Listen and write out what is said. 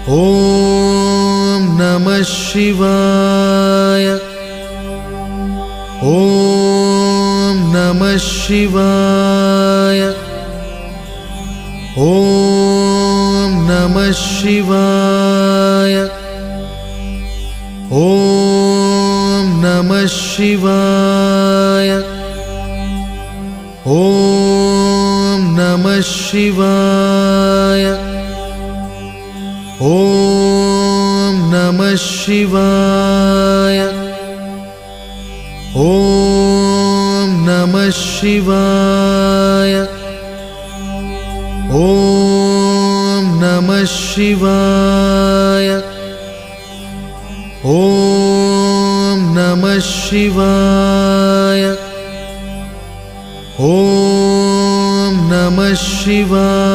ॐ नमः शिवाय। ॐ नमः शिवाय। ॐ नमः शिवाय। ॐ नमः शिवाय। ॐ नमः शिवाय। ॐ नमः शिवाय। ॐ नमः शिवाय। ॐ नमः शिवाय। ॐ नमः शिवाय। ॐ नमः शिवाय।